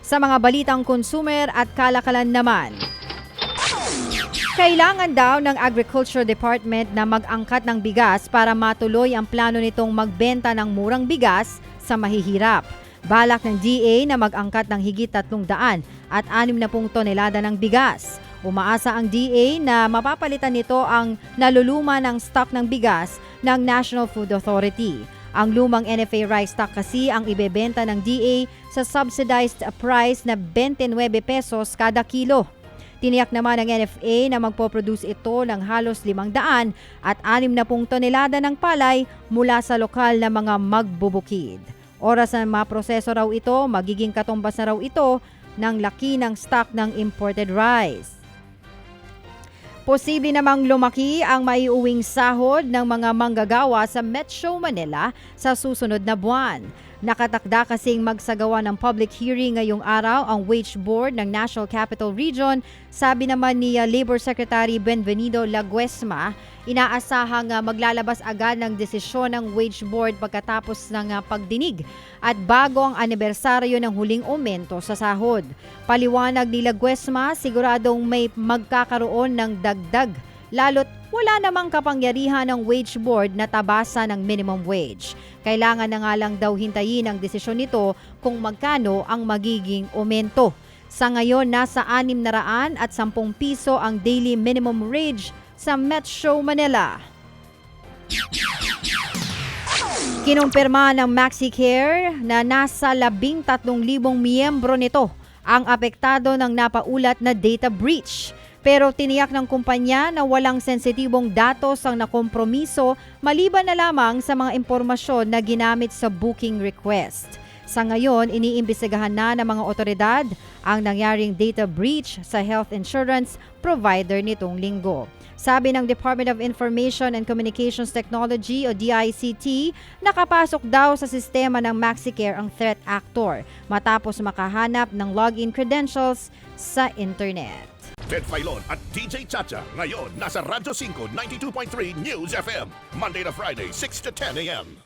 Sa mga balitang consumer at kalakalan naman, kailangan daw ng Agriculture Department na mag-angkat ng bigas para matuloy ang plano nitong magbenta ng murang bigas sa mahihirap. Balak ng DA na mag-angkat ng higit 300 at 60 tonelada ng bigas. Umaasa ang DA na mapapalitan nito ang naluluma ng stock ng bigas ng National Food Authority. Ang lumang NFA rice stock kasi ang ibebenta ng DA sa subsidized price na 29 pesos kada kilo. Tiniyak naman ng NFA na magpo-produce ito ng halos 500 at 60 tonelada ng palay mula sa lokal na mga magbubukid. Oras na maproseso raw ito, magiging katumbas na raw ito ng laki ng stock ng imported rice. Posible namang lumaki ang maiuwing sahod ng mga manggagawa sa Metro Manila sa susunod na buwan. Nakatakda kasing magsagawa ng public hearing ngayong araw ang Wage Board ng National Capital Region. Sabi naman ni Labor Secretary Benvenido Laguesma, inaasahang maglalabas agad ng desisyon ng Wage Board pagkatapos ng pagdinig at bago ang anibersaryo ng huling aumento sa sahod. Paliwanag ni Laguesma, siguradong may magkakaroon ng dagdag lalo't wala namang kapangyarihan ng Wage Board na tabasan ng minimum wage. Kailangan na nga lang daw hintayin ang desisyon nito kung magkano ang magiging aumento. Sa ngayon, nasa 610 piso ang daily minimum wage sa Metro Manila. Kinumpirma ng MaxiCare na nasa 13,000 miyembro nito ang apektado ng napaulat na data breach. Pero tiniyak ng kumpanya na walang sensitibong datos ang nakompromiso maliban na lamang sa mga impormasyon na ginamit sa booking request. Sa ngayon, iniimbestigahan na ng mga otoridad ang nangyaring data breach sa health insurance provider nitong linggo. Sabi ng Department of Information and Communications Technology o DICT, nakapasok daw sa sistema ng MaxiCare ang threat actor matapos makahanap ng login credentials sa internet. Ted Filon at DJ Chacha ngayon nasa Radyo 5 92.3 News FM Monday to Friday 6 to 10 a.m.